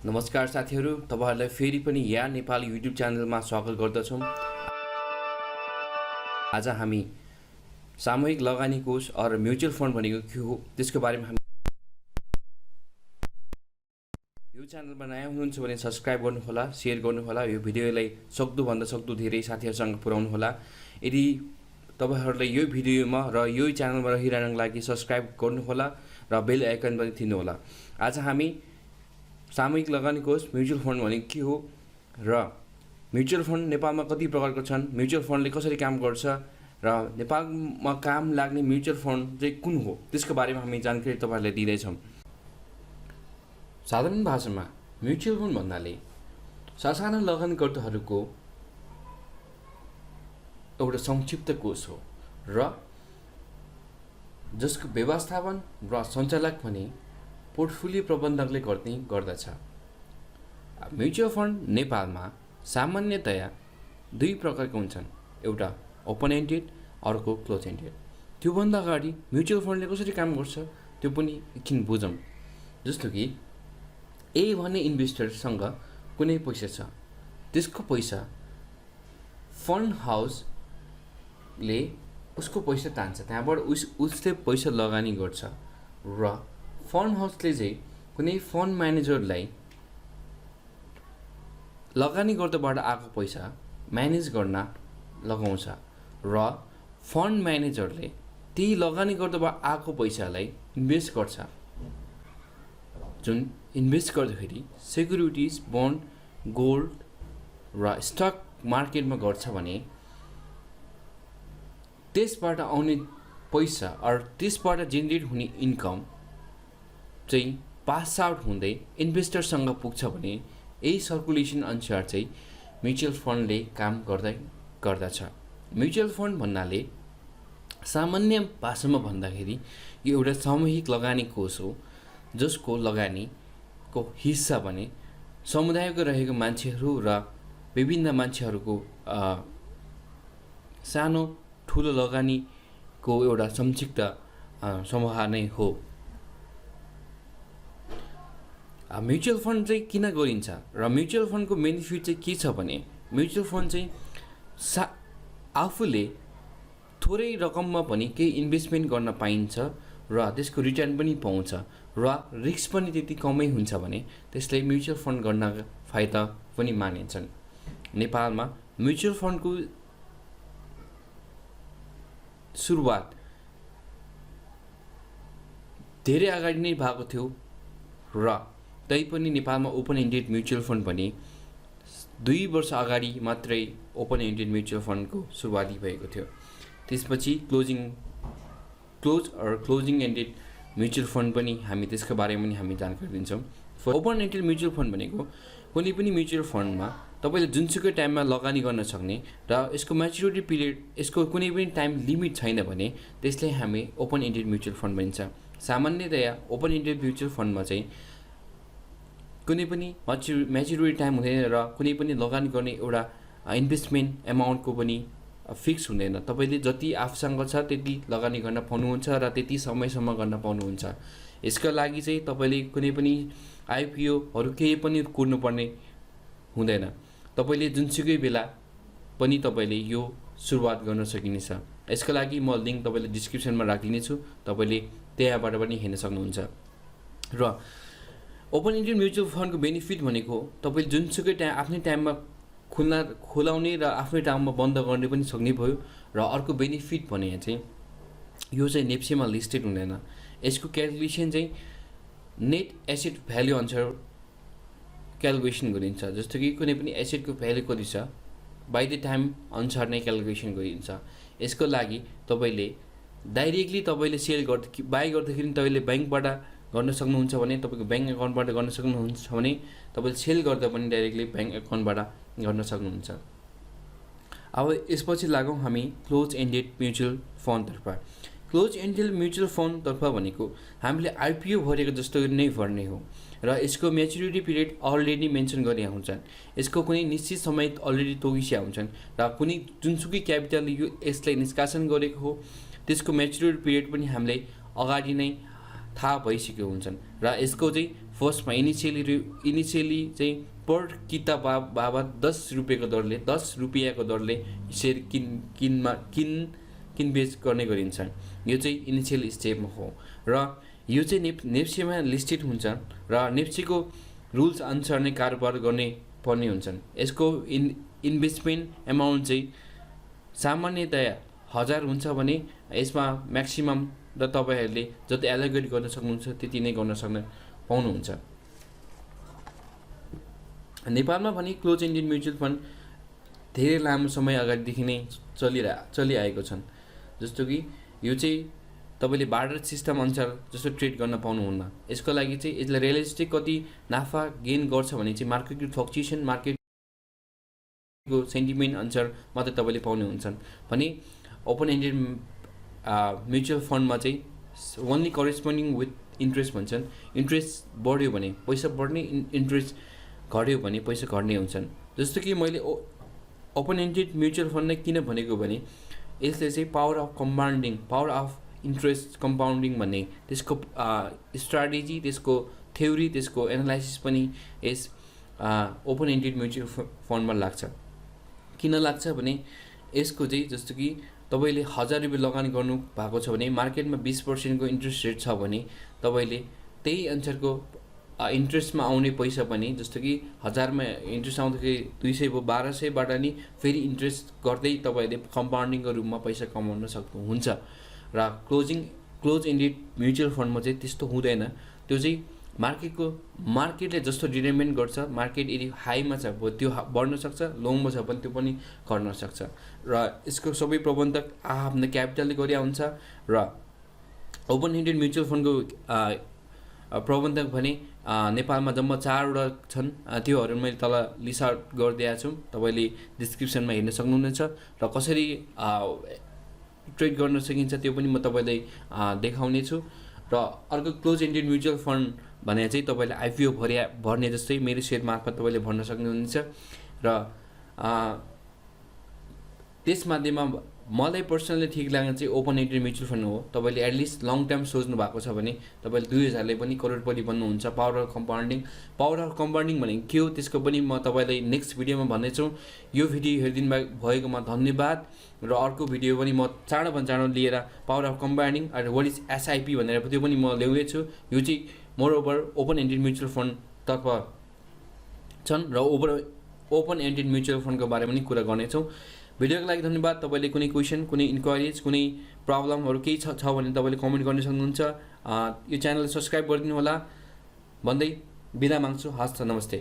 नमस्कार साथीहरू, तपाईहरुलाई फेरि पनि या नेपाल युट्युब च्यानलमा स्वागत गर्दछौं। आज हामी सामूहिक लगानी कोष र म्युचुअल फन्ड भनेको के हो त्यसको बारेमा हामी यो च्यानलमा नयाँ हुनुहुन्छ भने सब्स्क्राइब गर्नुहोला, शेयर गर्नुहोला, यो भिडियोलाई सक्दो भन्दा सक्दो धेरै साथीहरुसँग पुर्याउनु होला। यदि तपाईहरुलाई यो भिडियोमा र यो च्यानलमा रहिरहनको लागि सब्स्क्राइब गर्नुहोला र बेल आइकन पनि थिच्नुहोला। आज हामी सामूहिक लगानी कोष म्युचुअल फन्ड भनेको के हो र म्युचुअल फन्ड नेपालमा कति प्रकारको छन्, म्युचुअल फन्डले कसरी काम गर्छ र नेपालमा काम लाग्ने म्युचुअल फन्ड चाहिँ कुन हो त्यसको बारेमा हामी जानकारी तपाईहरुलाई दिँदै छौं। साधारण भाषामा म्युचुअल फन्ड भन्नाले सासाना लगानीकर्ताहरूको एउटा संक्षिप्त कोष हो र जसको व्यवस्थापन र सञ्चालक भने पोर्टफोलियो प्रबन्धकले गर्ने गर्दछ। म्युचुअल फन्ड नेपालमा सामान्यतया दुई प्रकारका हुन्छन्, एउटा ओपन एन्डेड, अर्को क्लोज एन्डेड। त्योभन्दा अगाडि म्युचुअल फन्डले कसरी काम गर्छ त्यो पनि एकछिन बुझौँ। जस्तो कि ए भन्ने इन्भेस्टरसँग कुनै पैसा छ, त्यसको पैसा फन्ड हाउसले उसको पैसा तान्छ, त्यहाँबाट उसले पैसा लगानी गर्छ र फन्ड हाउसले चाहिँ कुनै फन्ड म्यानेजरलाई लगानी गर्दाबाट आएको पैसा म्यानेज गर्न लगाउँछ र फन्ड म्यानेजरले त्यही लगानी गर्दाबाट आएको पैसालाई इन्भेस्ट गर्छ। जुन इन्भेस्ट गर्दाखेरि सेक्युरिटिज, बन्ड, गोल्ड र स्टक मार्केटमा गर्छ भने त्यसबाट आउने पैसा र त्यसबाट जेनेरेट हुने इन्कम चाहिँ पास आउट हुँदै इन्भेस्टरसँग पुग्छ भने यही सर्कुलेसन अनुसार चाहिँ म्युचुअल फन्डले काम गर्दछ। म्युचुअल फन्ड भन्नाले सामान्य भाषामा भन्दाखेरि यो एउटा सामूहिक लगानी कोष हो जसको लगानीको हिस्सा भने समुदायको रहेको मान्छेहरू र विभिन्न मान्छेहरूको सानो ठुलो लगानीको एउटा संक्षिप्त समूह नै हो। म्युचुअल फन्ड चाहिँ किन गरिन्छ र म्युचुअल फन्डको बेनिफिट चाहिँ के छ भने म्युचुअल फन्ड चाहिँ आफूले थोरै रकममा पनि केही इन्भेस्टमेन्ट गर्न पाइन्छ र त्यसको रिटर्न पनि पाउँछ र रिस्क पनि त्यति कमै हुन्छ भने त्यसले म्युचुअल फन्ड गर्न फाइदा पनि मानिन्छन्। नेपालमा म्युचुअल फन्डको सुरुवात धेरै अगाडि नै भएको थियो र तैपनि नेपालमा ओपन एन्डेड म्युचुअल फन्ड भने 2 वर्ष अगाडि मात्रै ओपन एन्डेड म्युचुअल फन्डको सुरुवाती भएको थियो। त्यसपछि क्लोजिङ एन्डेड म्युचुअल फन्ड पनि हामी त्यसको बारेमा पनि हामी जानकारी दिन्छौँ। ओपन एन्डेड म्युचुअल फन्ड भनेको कुनै पनि म्युचुअल फन्डमा तपाईले जुनसुकै टाइममा लगानी गर्न सक्ने र यसको म्याच्युरिटी पिरियड, यसको कुनै पनि टाइम लिमिट छैन भने त्यसले हामी ओपन एन्डेड म्युचुअल फन्ड भनिन्छ। सामान्यतया ओपन एन्डेड म्युचुअल फन्डमा चाहिँ कुनै पनि म्याच्युरिटी टाइम हुँदैन र कुनै पनि लगानी गर्ने एउटा इन्भेस्टमेन्ट एमाउन्टको पनि फिक्स हुँदैन। तपाईले जति आफूसँग छ त्यति लगानी गर्न पाउनुहुन्छ र त्यति समयसम्म गर्न पाउनुहुन्छ। यसका लागि चाहिँ तपाईले कुनै पनि आइपिओहरू केही पनि कुर्नुपर्ने हुँदैन। तपाईले जुनसुकै बेला पनि तपाईले यो सुरुवात गर्न सकिनेछ। यसका लागि म लिङ्क तपाईले डिस्क्रिप्सनमा राखिदिनेछु, तपाईले त्यहाँबाट पनि हेर्न सक्नुहुन्छ। र ओपन एन्डेड म्युचुअल फन्डको बेनिफिट भनेको तपाईले जुनसुकै आफ्नै टाइममा खोलाउने र आफ्नै टाइममा बन्द गर्ने पनि सक्ने भयो। र अर्को बेनिफिट भने चाहिँ यो चाहिँ नेप्सीमा लिस्टेड हुँदैन। यसको क्यालकुलेसन चाहिँ नेट एसेट भ्याल्यु अनुसार क्यालकुलेसन गरिन्छ। जस्तो कि कुनै पनि एसेटको भ्याल्यु कति छ बाइ द टाइम अनुसार नै क्यालकुलेसन गरिन्छ। यसको लागि तपाईले डाइरेक्टली तपाईले बाई गर्दाखेरि तपाईले ब्याङ्कबाट गर्न सक्नुहुन्छ भने तपाईको ब्याङ्क एकाउन्टबाट गर्न सक्नुहुन्छ भने तपाईले सेल गर्दा पनि डाइरेक्टली ब्याङ्क एकाउन्टबाट गर्न सक्नुहुन्छ। अब यसपछि लागौँ हामी क्लोज एन्डेड म्युचुअल फन्डतर्फ। क्लोज एन्डेड म्युचुअल फन्डतर्फ भनेको हामीले आइपिओ भरेको जस्तो नै भर्ने हो र यसको म्याच्युरिटी पिरियड अलरेडी मेन्सन गरेका हुन्छन्। यसको कुनै निश्चित समय अलरेडी तोकिसिया हुन्छन् र कुनै जुनसुकै क्यापिटलले यो यसलाई निष्कासन गरेको हो त्यसको म्याच्युरिटी पिरियड पनि हामीले अगाडि नै थाहा भइसकेको हुन्छन् र यसको चाहिँ फर्स्टमा इनिसियली चाहिँ पर किताब बाबत 10 रुपियाँको दरले 10 रुपियाँको दरले सेयर किनबेच गर्ने गरिन्छ। यो चाहिँ इनिसियल स्टेपमा हो र यो चाहिँ नेप्सीमा लिस्टेड हुन्छ र नेप्सीको रुल्स अनुसार नै कारोबार गर्ने पर्ने हुन्छन्। यसको इन्भेस्टमेन्ट एमाउन्ट चाहिँ सामान्यतया 1000 हुन्छ भने यसमा म्याक्सिमम र तपाईहरूले जति एलोकेट गर्न सक्नुहुन्छ त्यति नै गर्न पाउनुहुन्छ। नेपालमा पनि क्लोज एन्डेड म्युचुअल फन्ड धेरै लामो समय अगाडिदेखि नै चलिआएको छन्। जस्तो कि यो चाहिँ तपाईँले बार्टर सिस्टम अनुसार जस्तो ट्रेड गर्न पाउनुहुन्न। यसको लागि चाहिँ यसले रियलिस्टिक कति नाफा गेन गर्छ भने चाहिँ मार्केटको फ्लक्चुएसन मार्केटको सेन्टिमेन्ट अनुसार मात्रै तपाईँले पाउने हुन्छन् भने ओपन एन्डेड म्युचुअल फन्डमा चाहिँ ओन्ली करेस्पोन्डिङ विथ इन्ट्रेस्ट भन्छन्। इन्ट्रेस्ट बढ्यो भने पैसा बढ्ने, इन्ट्रेस्ट घट्यो भने पैसा घट्ने हुन्छन्। जस्तो कि मैले ओपन एन्डेड म्युचुअल फन्ड नै किन भनेको भने यसले चाहिँ power of compounding, power of interest compounding भन्ने त्यसको स्ट्राटेजी, त्यसको थ्योरी, त्यसको एनालाइसिस पनि यस ओपन एन्डेड म्युचुअल फन्डमा लाग्छ। किन लाग्छ भने यसको चाहिँ जस्तो कि तपाईँले 1000 रुपियाँ लगानी गर्नु भएको छ भने मार्केटमा 20% को इन्ट्रेस्ट रेट छ भने तपाईँले त्यही अनुसारको इन्ट्रेस्टमा आउने पैसा पनि जस्तो कि 1000 मा इन्ट्रेस्ट आउँदाखेरि 200 भयो, 1200बाट नि फेरि इन्ट्रेस्ट गर्दै तपाईँले कम्पाउन्डिङको रूपमा पैसा कमाउन सक्नुहुन्छ। र क्लोज एन्डेड म्युचुअल फन्डमा चाहिँ त्यस्तो हुँदैन। त्यो चाहिँ मार्केटले जस्तो डिटर्मिन गर्छ, मार्केट यदि हाईमा छ त्यो बढ्न सक्छ, लोमा छ भने त्यो पनि घट्न सक्छ र यसको सबै प्रबन्धक आफ्नो क्यापिटलले गरिया हुन्छ। र ओपन एन्डेड म्युचुअल फन्डको प्रबन्धक भने नेपालमा जम्मा 4वटा छन्। त्योहरू मैले तल लिस्ट आउट गरिदिएको छु, तपाईँले डिस्क्रिप्सनमा हेर्न सक्नुहुनेछ र कसरी ट्रेड गर्न सकिन्छ त्यो पनि म तपाईँलाई देखाउने छु। र अर्को क्लोज एन्डेड म्युचुअल फन्ड भने चाहिँ तपाईँले आइपिओ भर्ने जस्तै मेरो सेयर मार्फत तपाईँले भर्न सक्नुहुन्छ र त्यस माध्यममा मलाई पर्सनली ठिक लाग्ने चाहिँ ओपन एन्डेड म्युचुअल फन्ड हो। तपाईँले एटलिस्ट लङ टर्म सोच्नु भएको छ भने तपाईँले 2000ले पनि करोडपति बन्नुहुन्छ। पावर अफ कम्पाउन्डिङ भनेको के हो त्यसको पनि म तपाईँलाई नेक्स्ट भिडियोमा भन्नेछु। यो भिडियो हेरिदिनु भएकोमा धन्यवाद र अर्को भिडियो पनि म चाँडो लिएर पावर अफ कम्पाउन्डिङ र वाट इज एसआइपी भनेर त्यो पनि म ल्याउँदैछु। यो चाहिँ मोरओभर ओपन एन्डेड म्युचुअल फन्डतर्फ छन् र ओपन एन्डेड म्युचुअल फन्डको बारेमा पनि कुरा गर्नेछौँ। भिडियोको लागि धन्यवाद। तपाईँले कुनै क्वेसन, कुनै इन्क्वायरिज, कुनै प्रब्लमहरू केही छ भने तपाईँले कमेन्ट गर्न सक्नुहुन्छ। यो च्यानललाई सब्सक्राइब गरिदिनु होला भन्दै बिदा माग्छु। हस् त, नमस्ते।